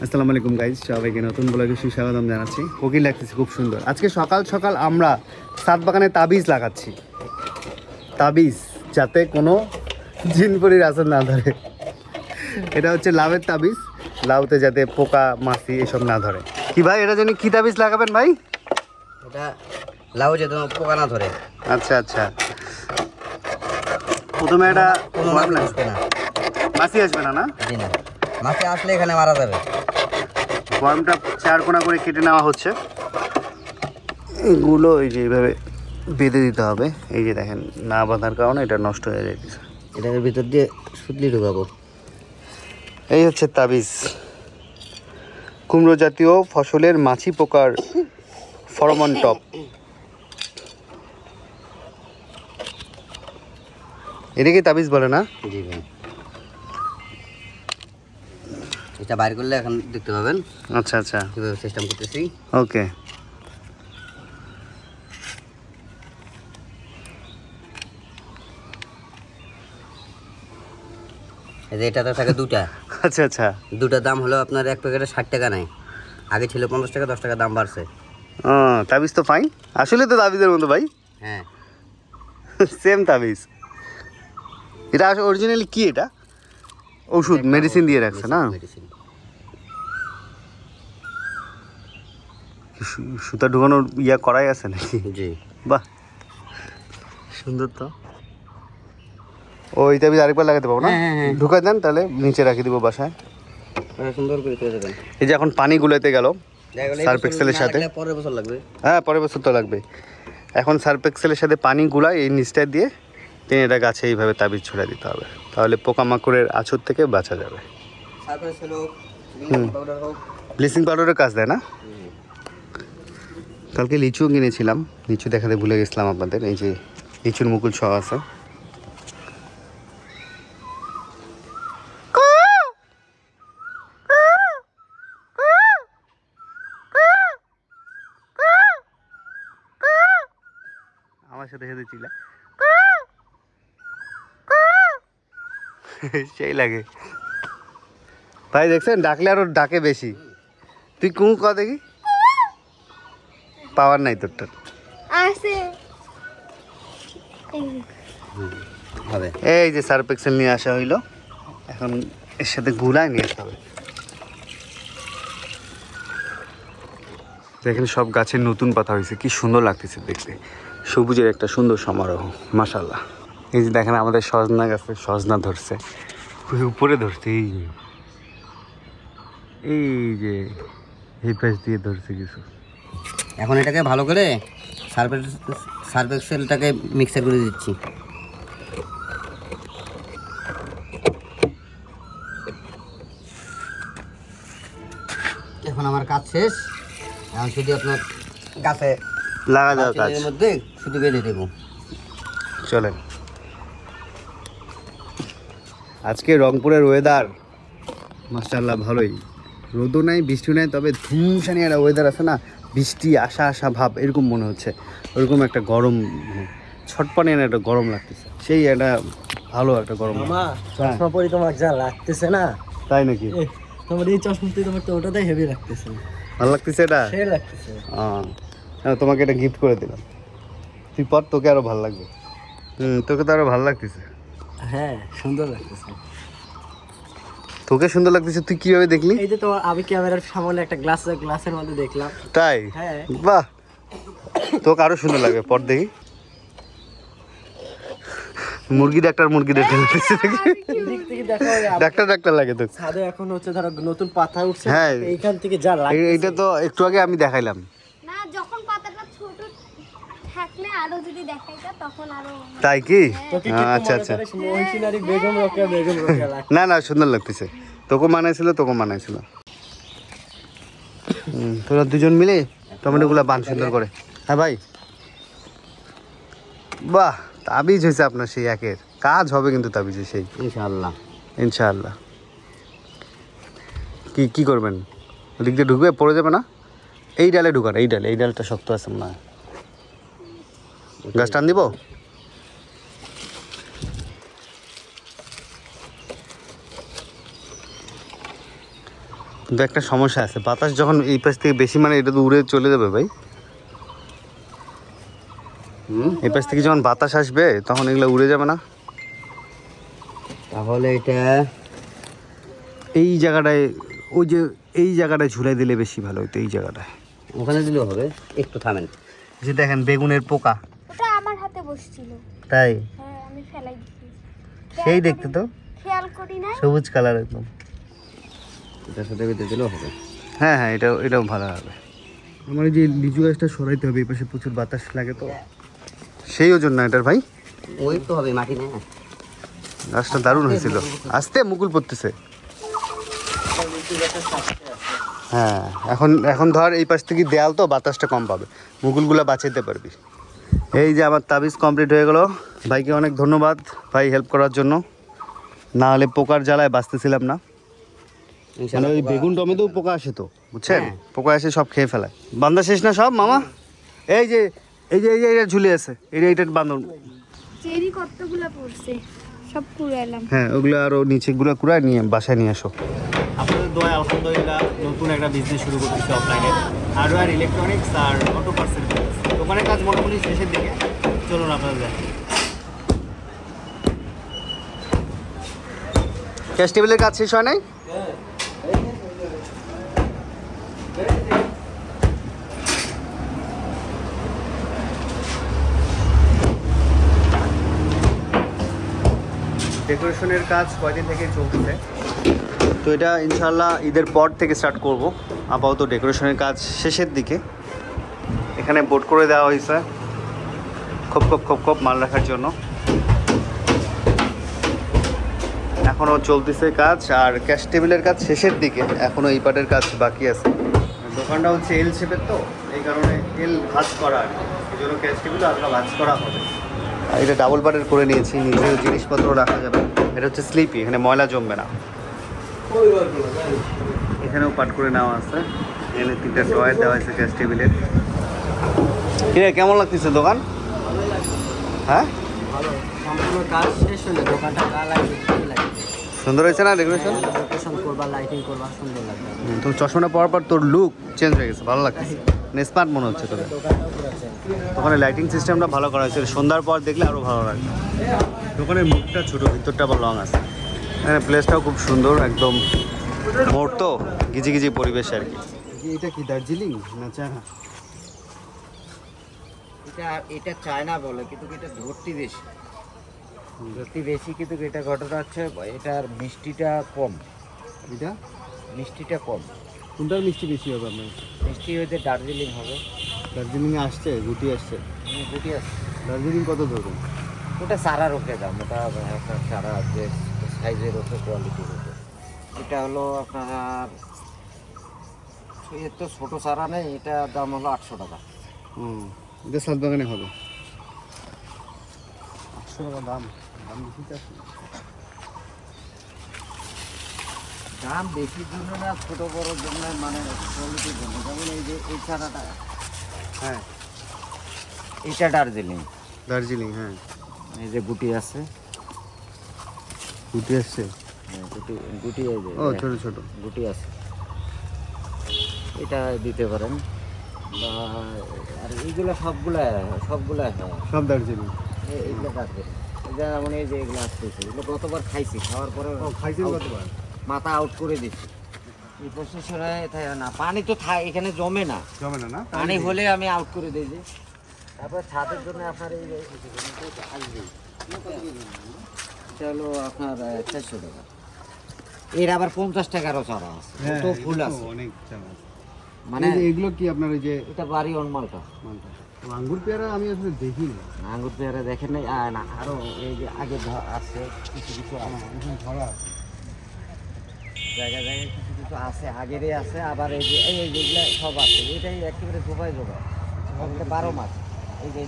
আসসালামু আলাইকুম গাইজ, সবাইকে নতুন ব্লগে সুস্বাগতম জানাচ্ছি। কোকিল লাগতেছে খুব সুন্দর। আজকে সকাল সকাল আমরা ছাদ বাগানে তাবিজ লাগাচ্ছি, তাবিজ যাতে কোনো জিনপরির আসর না ধরে। এটা হচ্ছে লাউয়ের তাবিজ, লাউতে যাতে পোকা মাছি এসব না ধরে। কি ভাই, এটা জানি কি তাবিজ লাগাবেন ভাই? এটা লাউ যাতে পোকা না ধরে। আচ্ছা আচ্ছা, প্রথমে এটা আসবে না, মাছি আসবে না? না জি না, মাছি আসলে এখানে মারা যাবে। গরমটা 4 কোণা করে কেটে নেওয়া হচ্ছে। এগুলো এই যে এইভাবে বেঁধে দিতে হবে। এই যে দেখেন, না বাঁধার কারণে এটা নষ্ট হয়ে যাইতেছে। এটার ভিতর দিয়ে সুতলি ঢুকাবো। এই হচ্ছে তাবিজ। কুমড়ো জাতীয় ফসলের মাছি পোকার ফরমন টপ। এটাকে তাবিজ বলে না? জি ভাই, এটা বাইর করলে এখন দেখতে পাবেন। আচ্ছা আচ্ছা, কীভাবে সিস্টেম করতেছি। ওকে। এই যে এটাতে থাকে দুটা। আচ্ছা আচ্ছা, দুটার দাম হলো আপনার এক প্যাকেটে 60 টাকা নেয়। আগে ছিল 50 টাকা, 10 টাকা দাম বাড়ছে। তাবিজ তো ফাইন, আসলে তো তাবিজের মতো ভাই। হ্যাঁ, সেম তাবিজ। এটা অরিজিনালি কি? এটা ওষুধ, মেডিসিন দিয়ে রাখছে না? মেডিসিন। সুতা ঢুকানোর ইয়া করাই আছে নাকি? জি, বাহ, সুন্দর তো। ওই তাবিজ আরেকবার লাগাতে পাবো না? হ্যাঁ। ঢুকাই দেন, তাহলে নিচে রাখি দিব বাসায়। সুন্দর করে তুলে দেবেন। এই যে এখন পানি গুলাইতে গেল সার্ফ এক্সেলের সাথে। পরের বছর লাগবে। হ্যাঁ, পরের বছর তো লাগবে। এখন সার্ফ এক্সেলের সাথে পানি গুলাই এই নিচটা দিয়ে টেনে এটা গাছে এইভাবে তাবিজ ছড়া দিতে হবে, তাহলে পোকামাকড়ের আছর থেকে বাঁচা যাবে। ব্লিচিং পাউডারের কাজ দেয় না? কালকে লিচুও কিনেছিলাম, লিচু দেখাতে ভুলে গেছিলাম আপনাদের। এই যে লিচুর মুকুল সহ আছে। আমার সাথে সাথে চিল্লা, সেই লাগে ভাই। দেখছেন, ডাকলে আরো ডাকে বেশি। তুই কুঁ ক দেখি, পাওয়ার নাই তোরটার। হবে। এই যে সার্ফ এক্সেল নিয়ে আসা হইলো, এখন এর সাথে গুলাই নিয়ে আসতে হবে। দেখেন, সব গাছের নতুন পাতা হয়েছে, কি সুন্দর লাগতেছে দেখতে। সবুজের একটা সুন্দর সমারোহ, মাশাআল্লাহ। এই যে দেখেন, আমাদের সজনা গাছে সজনা ধরছে, উপরে ধরছে। এই যে এই পাশ দিয়ে ধরছে কিছু। এখন এটাকে ভালো করে সার্ফ এক্সেলটাকে মিক্সার করে দিচ্ছি। এখন আমার কাজ শেষ। এখন শুধু আপনার গাছে লাগা যাওয়ার কাজ। এর মধ্যে শুধু বেঁধে দেবো। চলেন। আজকে রংপুরের ওয়েদার মাশাআল্লাহ ভালোই, রোদও নাই বৃষ্টিও নাই, তবে ধুমসানি একটা ওয়েদার আছে না, বৃষ্টি আসা আসা ভাব এরকম মনে হচ্ছে। ওরকম একটা গরম, ছটপনে একটা গরম লাগতেছে, সেই একটা ভালো একটা গরম। চশমা পরি তোমার যা লাগতেছে না, তাই নাকি? তোমার এই চশমাতে তোমার তো ওটাতেই হেভি লাগতেছে। ভালো লাগতেছে এটা? সেই লাগতেছে। হ্যাঁ, তোমাকে এটা গিফট করে দিলাম। তুই পর, তোকে আরো ভালো লাগবে। তোকে তো আরো ভালো লাগতেছে। হ্যাঁ, সুন্দর লাগতেছে। তোকে সুন্দর লাগতেছে, তুই কিভাবে দেখলি? এই যে তোমার আমি ক্যামেরার সামনে একটা গ্লাসের মধ্যে দেখলাম। তাই? হ্যাঁ। বাহ, তোকে আরো সুন্দর লাগবে, পর দেখি। মুরগি ডাক্তার লাগতেছে এদিক থেকে দেখো, ডাক্তার লাগে তো। ছাদে এখন হচ্ছে ধরো নতুন পাতা উঠছে, হ্যাঁ, এইখান থেকে যা লাগে। এইটা তো একটু আগে আমি দেখাইলাম না, যখন পাতাটা ছোট থাকলে আরো যদি দেখাইতা তখন আরো। তাই কি? তোকে আচ্ছা আচ্ছা, মহিষিনারি বেগম রোকেয়া লাগছে। না সুন্দর লাগতেছে। তোকে মানাইছিল। তোরা দুজন মিলে টমেটোগুলা বান সুন্দর করে। হ্যাঁ ভাই, বাহ, তাবিজ হয়েছে আপনার সেই একের কাজ হবে কিন্তু তাবিজে সেই। ইনশাআল্লাহ। কি করবেন? ওদিক দিয়ে ঢুকবে, পড়ে যাবে না? এই ডালে ঢুকান, এই ডালটা শক্ত আছে মনে হয়। গাছ টান দিব? কিন্তু একটা সমস্যা আছে, বাতাস যখন এই পাশ থেকে বেশি মানে এটা তো উড়ে চলে যাবে ভাই। এই পাশ থেকে যখন বাতাস আসবে তখন এগুলো উড়ে যাবে না? তাহলে এটা এই জায়গাটায়, ওই যে এই জায়গাটায় ঝুলাই দিলে বেশি ভালো হতো, এই জায়গাটায়। ওখানে দিলেও হবে, একটু থামেন। যে দেখেন বেগুনের পোকা, ওটা আমার হাতে বসছিল। তাই হ্যাঁ, আমি ফেলাই দিছি। সেই দেখতে তো খেয়াল করি না। সবুজ কালার একদম। এটার সাথে বেঁধে দিলেও হবে। হ্যাঁ হ্যাঁ, এটাও ভালো হবে। আমার এই যে লিচু গাছটা সরাইতে হবে, এই পাশে প্রচুর বাতাস লাগে তো, সেই জন্য এটার ভাই। ওই তো হবে, মাটি না। গাছটা দারুণ হয়েছিল, আস্তে মুকুল পড়তেছে। হ্যাঁ, এখন ধর এই পাশ থেকে দেয়াল তো বাতাসটা কম পাবে, মুকুলগুলো বাঁচাইতে পারবি। এই যে আমার তাবিজ কমপ্লিট হয়ে গেল। ভাইকে অনেক ধন্যবাদ ভাই হেল্প করার জন্য, না হলে পোকার জ্বালায় বাঁচতেছিলাম না। মানে ওই বেগুন টমেটো পোকা আসে তো, বুঝছেন, পোকা এসে সব খেয়ে ফেলায়। বান্ধা শেষ না সব মামা? এই যে এটা ঝুলে আছে, এইটা বান্ধন। চেরি কতগুলো পড়ছে, সব কুড়াইলাম। হ্যাঁ, ওগুলো আরও নিচেগুলো কুড়ায় নিয়ে বাসায় নিয়ে আসো। আপনাদের দোয়ায় আলহামদুলিল্লাহ নতুন একটা বিজনেস শুরু করতেছি অফলাইনে, হার্ডওয়্যার, ইলেকট্রনিক্স আর অটো পার্সেল। দোকানের কাজ মোটামুটি শেষের দিকে, চলুন আপনাদের যাই। ক্যাশ টেবিলের কাজ শেষ হয় নাই? ডেকোরেশনের কাজ কয়দিন থেকে চলতেছে, তো এটা ইনশাল্লাহ ঈদের পর থেকে স্টার্ট করব। আপাতত ডেকোরেশনের কাজ শেষের দিকে। এখানে বোর্ড করে দেওয়া হয়েছে খোপ মাল রাখার জন্য। এখনও চলতেছে কাজ, আর ক্যাশ টেবিলের কাজ শেষের দিকে, এখনও এই পার্টের কাজ বাকি আছে। দোকানটা হচ্ছে এল শেপের তো, এই কারণে এল ভাঁজ করা, আর কি এই জন্য ক্যাশ টেবিল হালকা ভাঁজ করা হবে। আর এটা ডাবল পার্টের করে নিয়েছি, নিজের জিনিসপত্র রাখা যাবে। এটা হচ্ছে স্লিপি, এখানে ময়লা জমবে না। এখানেও পাট করে নেওয়া আছে, এখানে 3টা ড্রয়ার দেওয়া আছে ক্যাশ টেবিলের। কিরে কেমন লাগতেছে দোকান? হ্যাঁ, ভালো, সম্পূর্ণ কাজ শেষ হলে দোকানটা সুন্দর হয়েছে না ডেকোরেশন? ডেকোরেশন করবা, লাইটিং করবা, সুন্দর লাগবে। তোর চশমাটা পরার পর তোর লুক চেঞ্জ হয়ে গেছে, ভালো লাগতেছে, স্মার্ট মনে হচ্ছে তোকে। দোকানটাও পুরো চেঞ্জ। ওখানে লাইটিং সিস্টেমটা ভালো করা হয়েছে, সন্ধ্যার পর দেখলে আরও ভালো লাগবে। দোকানের মুখটা ছোটো, ভিতরটা আবার লং আছে। এখানে প্লেসটাও খুব সুন্দর, একদম মোড় তো, গিজি পরিবেশ আর কি। এটা কি দার্জিলিং না চায়না? এটা চায়না বলে, কিন্তু এটা ধরতি বেশি, কিন্তু এটা ঘটনা হচ্ছে এটার মিষ্টিটা কম। এটা মিষ্টিটা কম। কোনটার মিষ্টি বেশি হবে আপনার? মিষ্টি হইতে দার্জিলিং হবে। দার্জিলিংয়ে আসছে, গুটি আসছে। গুটি আছে। দার্জিলিং কত ধরুন? ওটা চারার ওপরে দাম, ওটা একটা চারা যে সাইজের ওপরে, কোয়ালিটির ওপরে। এটা হলো আপনার, এর তো ছোটো চারা নেই, এটার দাম হলো 800 টাকা। এটা সাত বাগানে হবে 800 টাকা দাম। দাম বেশি চাচ্ছি। দাম বেশির জন্য না, ছোটো বড়োর জন্য, মানে কোয়ালিটির জন্য। যেমন এই যে এই চারাটা, হ্যাঁ এইটা দার্জিলিং। হ্যাঁ, এই যে গুটি আছে, গুটি আসছে। গুটি এই যে ও ছোট গুটি আছে, এটা দিতে পারেন। বা আর এইগুলো সবগুলা সব দার্জিলিং। এইগুলো রাখবে। যেমন এই যে এগুলো আসতেছে, এগুলো গতবার খাইছি, খাওয়ার পরে খাইছেন কতবার? মাথা আউট করে দিচ্ছি। এই প্রসেসরে না, পানি তো এখানে জমে না, পানি হলে আমি আউট করে দিই। যে তারপর ছাদের জন্য আপনার এই আসবে, এটা হলো আপনার 400 টাকা। এর আবার 50 টাকারও চারা আছে, তো ফুল আছে অনেক চারা আছে। মানে এগুলো কি আপনার ওই যে এটা বাড়ি অনমালটা আঙ্গুর পেয়ারা? আমি আসলে দেখিনি। আঙ্গুর পেয়ারা দেখেন নাই, না আরো এই যে আগে আছে কিছু ধরা জায়গায় কিছু আছে, আগেরই আছে। আবার এই যে যেগুলো সব আছে, এটাই একেবারে জোগায় 12 মাস। এই যে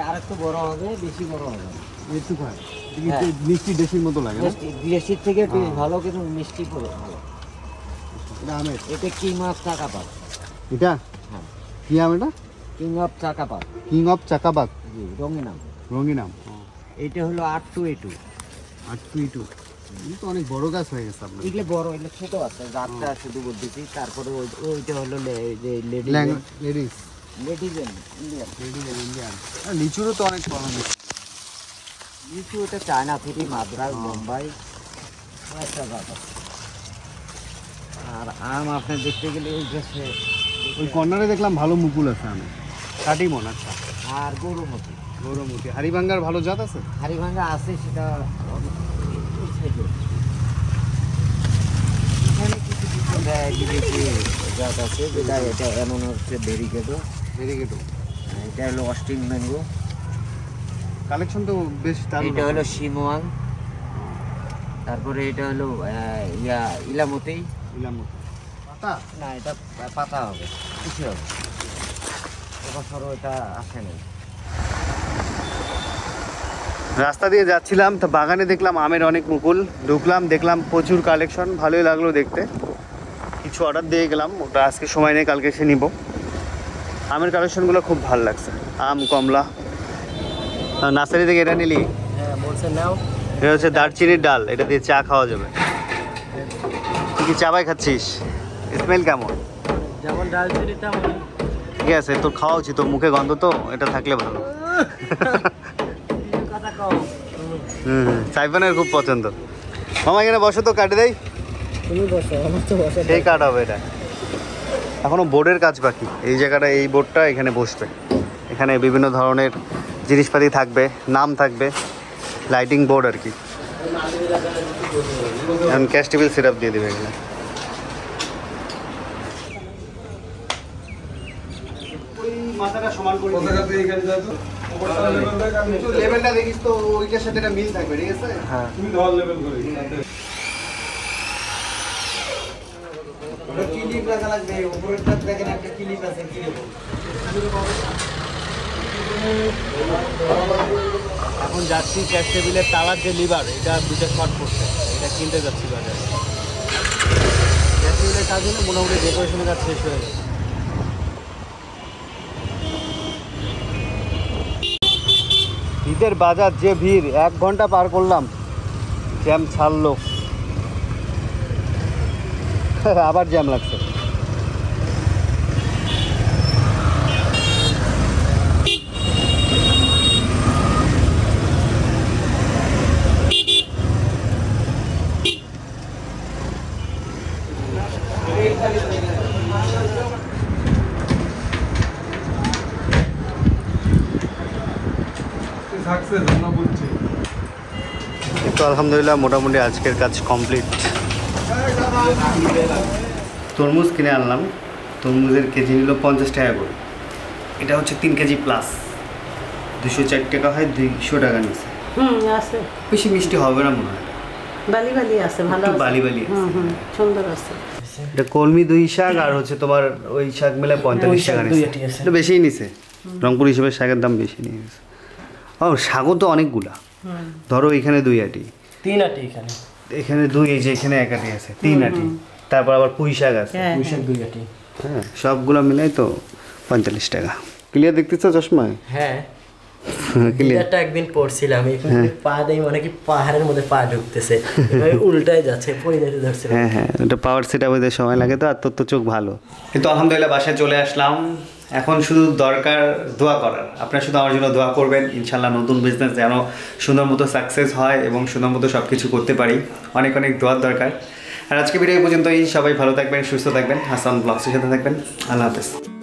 আর একটু বড় হবে, বেশি বড় হবে, একটু খায় মিষ্টি দেশির মতো লাগে না? দেশির থেকে একটু ভালো, কিন্তু মিষ্টি ভালো। এটা আমের, এটা কিং অফ চাকাপাত। এটা হ্যাঁ, কি আম? এটা কিং অফ চাকাপাত, কিং অফ চাকাবাগ, জি, রঙিন আম। রঙিন আম। এইটা হলো 822। 822। এটা তো অনেক বড় গাছ হয়ে গেছে আপনার। এগুলো বড়, এগুলো ছোট আছে, জাতটা শুধু বলতেছি। তারপরে ওইটা হলো লেডিস লেডিজেন ইন্ডিয়ান। ইন্ডিয়ান। লিচুরও তো অনেক ফলন হচ্ছে। লিচু ওটা চায়না থেকে, মাদ্রাজ, বোম্বাই একটা জাত আছে। আর আম আপনি দেখতে গেলে ওই গাছে ওই কর্নারে দেখলাম ভালো মুকুল আছে আমি, কাটিমন। আচ্ছা, আর গরুমতি, গৌরমতি। হাড়িভাঙ্গার ভালো জাত আছে? হাড়িভাঙ্গা আছে, সেটা ওই সাইডে। এখানে কিছু কিছু বিদেশি জাত আছে, যেটা এটা এমন হচ্ছে ভেরিগেটো, ভেরিগেটো। এটা হলো অস্টিন ম্যাঙ্গো, কালেকশন তো বেশ দারুণ। এটা হলো শিমোয়াং, তারপরে এটা হলো ইলামতি। পাতা না, এটা পাতা হবে, কিছু হবে। এবছরও এটা আসে নাই। রাস্তা দিয়ে যাচ্ছিলাম তো বাগানে দেখলাম আমের অনেক মুকুল, ঢুকলাম দেখলাম প্রচুর কালেকশন, ভালোই লাগলো দেখতে। কিছু অর্ডার দিয়ে গেলাম, ওটা আজকে সময় নেই, কালকে এসে নিব। আমের কালেকশনগুলো খুব ভালো লাগছে, আম, কমলা। নার্সারি থেকে এটা নিলি? হ্যাঁ বলছে নাও। এটা হচ্ছে দারচিনির ডাল, এটা দিয়ে চা খাওয়া যাবে। তুই কি চা বাই খাচ্ছিস? স্মেল কেমন? যেমন ডালচিনি তেমন। ঠিক আছে, তোর খাওয়া উচিত, তোর মুখে গন্ধ তো, এটা থাকলে ভালো। কথা কও। সাইফানের খুব পছন্দ। মামা এখানে বসো তো, কাটে দেয়। তুমি বসো, আমার তো বসে। সেই কাট হবে এটা। এখনো বোর্ডের কাজ বাকি। এই জায়গাটা, এই বোর্ডটা এখানে বসবে। এখানে বিভিন্ন ধরনের জিনিসপাতি থাকবে, নাম থাকবে, লাইটিং বোর্ড আর কি। এখন ক্যাশ টেবিল সেট আপ দিয়ে দেবে এখানে। মাথাটা সমান করে লেভেলটা দেখিস তো, ওইটার সাথে এটা মিল থাকবে, ঠিক আছে? হ্যাঁ। তুমি ধর লেভেল করে ক্লিপ লাগা লাগবে, উপরেরটা দেখেন একটা ক্লিপ আছে, কি দেবো? এখন যাচ্ছি ক্যাশ টেবিলের তালার যে লিভার, এটা দুটো শর্ট পড়ছে, এটা কিনতে যাচ্ছি বাজারে। ক্যাশ টেবিলের কাজ হলে মোটামুটি ডেকোরেশনের কাজ শেষ হয়ে গেছে। ঈদের বাজার যে ভিড়, 1 ঘন্টা পার করলাম, জ্যাম ছাড়লো। আবার জ্যাম লাগছে। সাকসেস আমরা বলছি। তো আলহামদুলিল্লাহ মোটামুটি আজকের কাজ কমপ্লিট। তরমুজ কিনে আনলাম, তরমুজের কেজি নিল 50 টাকা করে। এটা হচ্ছে 3 কেজি প্লাস, 204 টাকা হয়, 200 টাকা নিচ্ছে। আছে বেশি মিষ্টি হবে না মনে হয়, বালি বালি আছে, ভালো একটু আছে। বালি বালি আছে। সুন্দর আছে। এটা কলমি 2 শাক আর হচ্ছে তোমার ওই শাক মিলে 45 টাকা নিচ্ছে। এটা বেশিই নিছে, রংপুর হিসেবে শাকের দাম বেশি নিয়ে গেছে। ও শাকও তো অনেকগুলা, ধরো এখানে 2 আটি, 3 আটি এখানে, এখানে 2, এই যে এখানে 1 আটি আছে, 3 আটি, তারপর আবার পুঁই শাক আছে। হ্যাঁ, পুঁইশাক 2 আটি। হ্যাঁ, সবগুলো মিলাই তো 45 টাকা। ক্লিয়ার দেখতেছো চশমায়? হ্যাঁ, ক্লিয়ার। এটা একদিন পড়ছিলাম, এখানে পা দেই মানে কি পাহাড়ের মধ্যে পা ঢুকতেছে, এভাবে উল্টায় যাচ্ছে, পড়ে যেতে ধরছে। হ্যাঁ হ্যাঁ, ওটা পাওয়ার সেট আপে সময় লাগে তো, আর তোর তো চোখ ভালো। কিন্তু আলহামদুলিল্লাহ বাসায় চলে আসলাম। এখন শুধু দরকার দোয়া করার। আপনারা শুধু আমার জন্য দোয়া করবেন, ইনশাল্লাহ নতুন বিজনেস যেন সুন্দর মতো সাকসেস হয় এবং সুন্দর মতো সব কিছু করতে পারি। অনেক অনেক দোয়ার দরকার। আর আজকে ভিডিও পর্যন্তই। সবাই ভালো থাকবেন, সুস্থ থাকবেন, হাসান ব্লগসের সাথে থাকবেন। আল্লাহ হাফেজ।